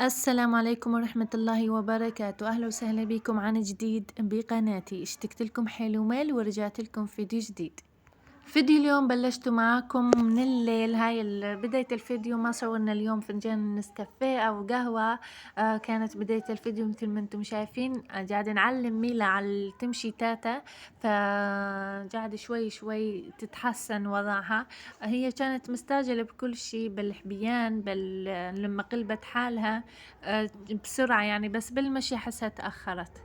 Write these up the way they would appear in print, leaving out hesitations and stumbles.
السلام عليكم ورحمة الله وبركاته، أهلا وسهلا بكم عن جديد بقناتي. اشتقت لكم حيل وميل ورجعت لكم فيديو جديد. فيديو اليوم بلشت معاكم من الليل. بداية الفيديو ما صورنا اليوم فنجان نسكافيه أو قهوة. كانت بداية الفيديو مثل ما انتم شايفين، قاعدة نعلم ميلا على تمشي تاتا، فقاعدة شوي شوي تتحسن وضعها. هي كانت مستعجلة بكل شي، بالحبيان لما قلبت حالها بسرعة يعني، بس بالمشي حسها تأخرت.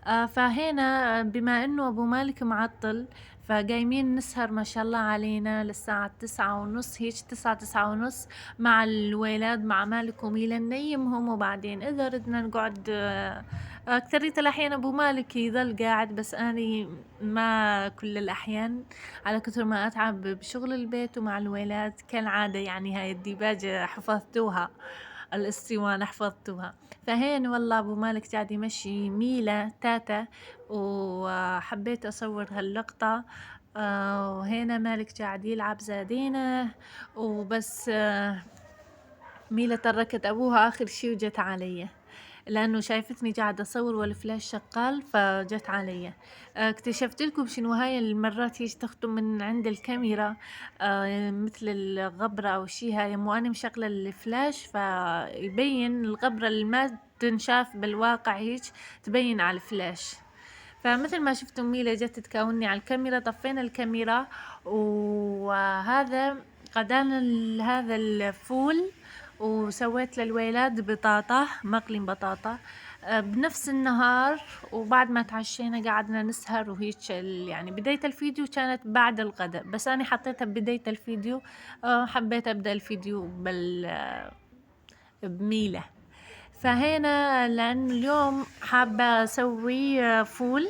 فهنا بما انه ابو مالك معطل، فقايمين نسهر ما شاء الله علينا للساعة 9:30، هيك 9:30 مع الولاد، مع مالك وميلا ننيمهم، وبعدين إذا ردنا نقعد. أكثرية الأحيان أبو مالك يظل قاعد، بس أني ما كل الأحيان، على كثر ما أتعب بشغل البيت ومع الولاد كالعادة. يعني هاي الديباجة حفظتوها، الاسطوانة حفظتوها. فهين والله أبو مالك قاعد يمشي ميلا تاتا، وحبيت أصور هاللقطة. وهنا مالك قاعد يلعب زادينه وبس. ميلا تركت أبوها آخر شي وجت علي، لأنه شايفتني قاعدة أصور والفلاش شغال فجت علي. اكتشفت لكم شنو هاي المرات هيك تخطو من عند الكاميرا مثل الغبرة أو شي. هاي مو أنا مشغلة الفلاش فيبين الغبرة اللي ما تنشاف بالواقع، هيك تبين على الفلاش. فمثل ما شفتم ميلا جت تكاوني على الكاميرا، طفينا الكاميرا وهذا غدانا هذا الفول، وسويت للولاد بطاطا مقلي بطاطا بنفس النهار. وبعد ما تعشينا قعدنا نسهر وهيك يعني بداية الفيديو كانت بعد الغداء، بس أنا حطيتها ببداية الفيديو. حبيت أبدأ الفيديو بميلة. فهنا لأن اليوم حابة أسوي فول.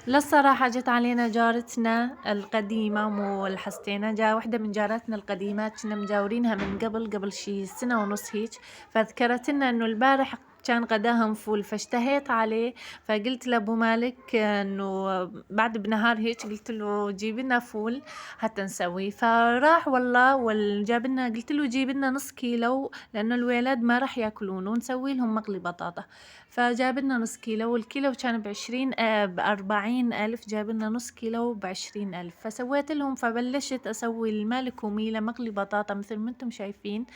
للصراحة جت علينا جارتنا القديمة، مو الحستينا، جا وحدة من جاراتنا القديمات كنا مجاورينها من قبل شي 1.5 هيك، فذكرت لنا انه البارح كان غداهم فول فاشتهيت عليه. فقلت لابو مالك انه بعد بنهار هيك، قلت له جيب لنا فول حتى نسويه. فراح والله وجاب لنا، قلت له جيب لنا نص كيلو لانه الولاد ما راح ياكلون، ونسوي لهم مقلي بطاطا. فجاب لنا نص كيلو، والكيلو كان ب40,000، جاب لنا نص كيلو ب20,000. فسويت لهم، فبلشت أسوي المالك وميلة مقلي بطاطا مثل ما انتم شايفين.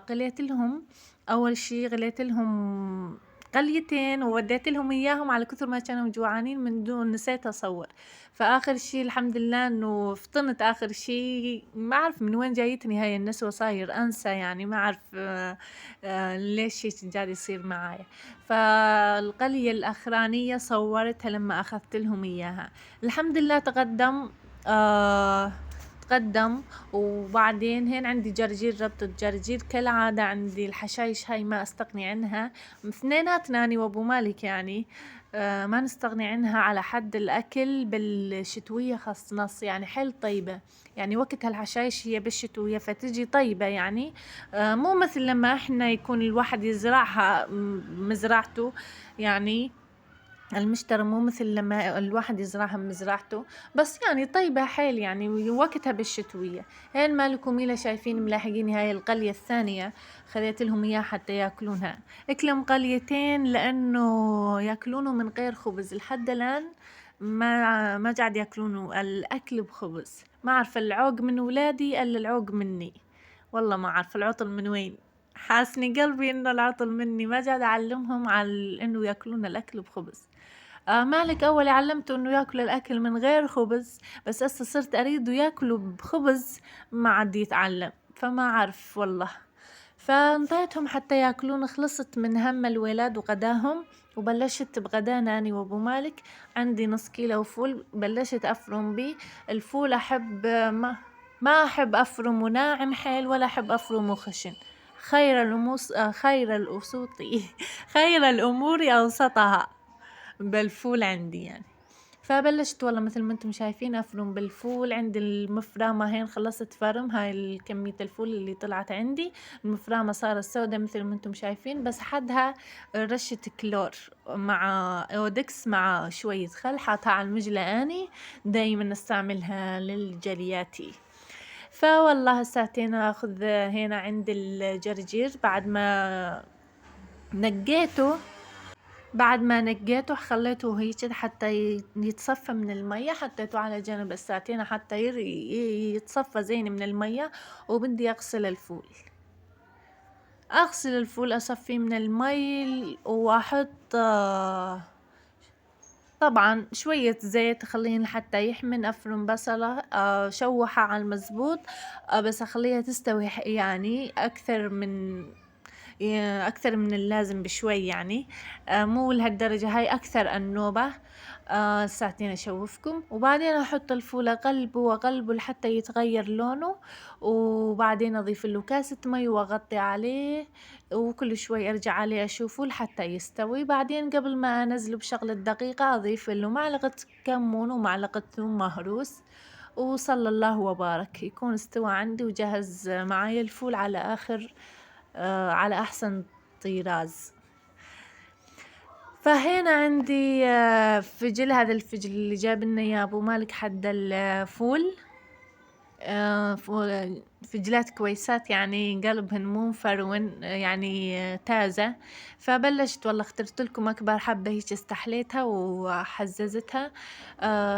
قليت لهم أول شي، غليت لهم قليتين ووديت لهم اياهم على كثر ما كانوا جوعانين، من دون نسيت اصور. فاخر شي الحمد لله انه فطنت. اخر شي ما اعرف من وين جايتني هاي النسوة، صاير انسى يعني، ما اعرف ليش هيك قاعد يصير معايا. فالقلية الاخرانية صورتها لما اخذت لهم اياها. الحمد لله تقدم. وبعدين هين عندي جرجير، ربطة جرجير كالعادة. عندي الحشايش هاي ما استغني عنها، اثنيناتنا أنا وابو مالك يعني. ما نستغني عنها على حد الأكل بالشتوية، خاص نص يعني حيل طيبة. يعني وقت هالحشايش هي بالشتوية فتجي طيبة يعني. مو مثل لما احنا يكون الواحد يزرعها مزرعته يعني، المشترى، مو مثل لما الواحد يزرعها من مزرعته، بس يعني طيبة حيل يعني وقتها بالشتوية. هين مالك وميلا شايفين ملاحقين هاي القلية الثانية، خليت لهم اياها حتى ياكلونها. اكلهم قليتين لانه ياكلونه من غير خبز لحد الان. ما قاعد ياكلونه الاكل بخبز. ما اعرف العوق من ولادي الا العوق مني، والله ما اعرف العطل من وين. حاسني قلبي انه العطل مني، ما قاعد اعلمهم على انه ياكلون الاكل بخبز. مالك اول علمته انه ياكل الاكل من غير خبز، بس هسه صرت اريده ياكله بخبز، ما عاد يتعلم، فما اعرف والله. فانطيتهم حتى ياكلون، خلصت من هم الولاد وغداهم، وبلشت بغدانا اني وابو مالك. عندي نص كيلو فول بلشت افرم بيه. الفول احب ما احب افرمه ناعم حيل، ولا احب افرمه خشن. خير الأسوطي خير الأمور أوسطها بالفول عندي يعني. فبلشت والله مثل ما انتم شايفين افرم بالفول. عندي المفرمة هين خلصت فرم هاي كمية الفول اللي طلعت عندي. المفرمة صارت سودة مثل ما انتم شايفين، بس حدها رشة كلور مع اودكس مع شوية خل، حاطها على المجلة اني دايما استعملها للجلياتي. فوالله ساعتين اخذ هنا عند الجرجير نقيته بعد ما نقيته خليته هيك حتى يتصفى من المية، حطيته على جنب الساعتين حتى يتصفى زين من المية. وبدي اغسل الفول اصفيه من المي واحط طبعا شوية زيت اخليه لحتى يحمن. افرم بصلة شوحها على المزبوط، بس اخليها تستوي يعني اكثر من اللازم بشوي يعني، مو لهالدرجة، هاي اكثر النوبة. ساعتين اشوفكم وبعدين احط الفول اقلبه لحتى يتغير لونه، وبعدين اضيف له كاسة مي واغطي عليه، وكل شوي ارجع عليه اشوفه لحتى يستوي. بعدين قبل ما انزله بشغلة دقيقة اضيف له معلقة كمون ومعلقة ثوم مهروس، وصلى الله وبارك يكون استوى عندي وجهز معايا الفول على احسن طراز. فهنا عندي فجل، هذا الفجل اللي جاب لنا اياه ابو مالك حد الفول. فجلات كويسات يعني قلبهن مو مفرون يعني تازة. فبلشت والله اخترت لكم اكبر حبة هيك استحليتها وحززتها.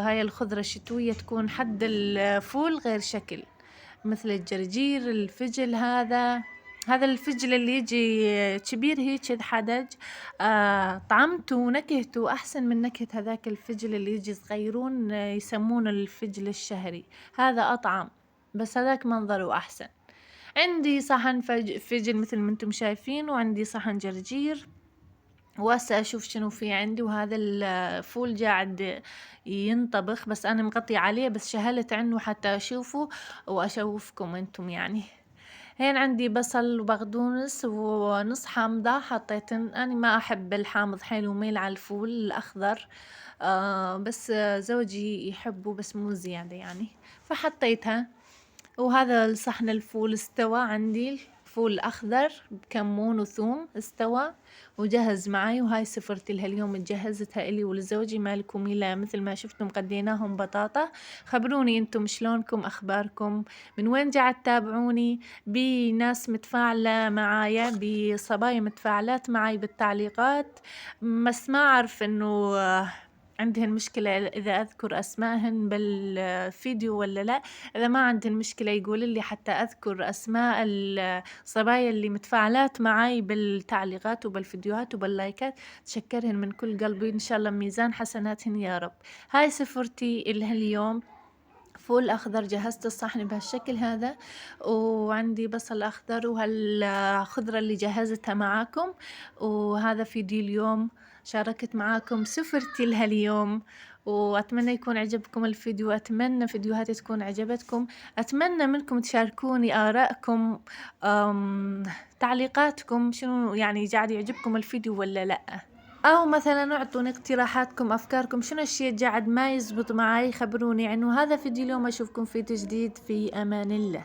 هاي الخضرة الشتوية تكون حد الفول غير شكل، مثل الجرجير الفجل. هذا الفجل اللي يجي كبير هيك ينحدج، طعمته ونكهته أحسن من نكهة هذاك الفجل اللي يجي صغيرون، يسمونه الفجل الشهري. هذا أطعم بس هذاك منظره أحسن. عندي صحن فجل مثل ما انتم شايفين، وعندي صحن جرجير، وهسه اشوف شنو في عندي. وهذا الفول قاعد ينطبخ بس انا مغطية عليه، بس شهلت عنه حتى اشوفه واشوفكم انتم يعني. هين عندي بصل وبقدونس ونص حامضة حطيتن. أنا ما أحب الحامض حيل وميل على الفول الأخضر، بس زوجي يحبه بس مو زيادة يعني، فحطيتها. وهذا الصحن الفول استوى عندي، فول أخضر بكمون وثوم استوى وجهز معي. وهاي سفرتي لها اليوم جهزتها إلي ولزوجي مالكم إلا مثل ما شفتم قديناهم بطاطا. خبروني انتم شلونكم، أخباركم، من وين قاعد تتابعوني، بناس متفاعلة معايا، بصبايا متفاعلات معي بالتعليقات، بس ما أعرف إنه عندهن مشكلة إذا أذكر أسماءهن بالفيديو ولا لا. إذا ما عندهن مشكلة يقول لي حتى أذكر أسماء الصبايا اللي متفاعلات معي بالتعليقات وبالفيديوهات وباللايكات، تشكرهن من كل قلبي، إن شاء الله ميزان حسناتهن يا رب. هاي سفرتي إلها اليوم، فول أخضر جهزت الصحن بهالشكل هذا، وعندي بصل أخضر وهالخضرة اللي جهزتها معاكم. وهذا فيديو اليوم شاركت معاكم سفرتي لها اليوم، وأتمنى يكون عجبكم الفيديو، أتمنى فيديوهاتي تكون عجبتكم، أتمنى منكم تشاركوني آرائكم، تعليقاتكم، شنو يعني قاعد يعجبكم الفيديو ولا لأ، أو مثلا اعطوني اقتراحاتكم أفكاركم، شنو الشيء قاعد ما يزبط معي خبروني عنه. هذا فيديو اليوم، أشوفكم في جديد، في أمان الله.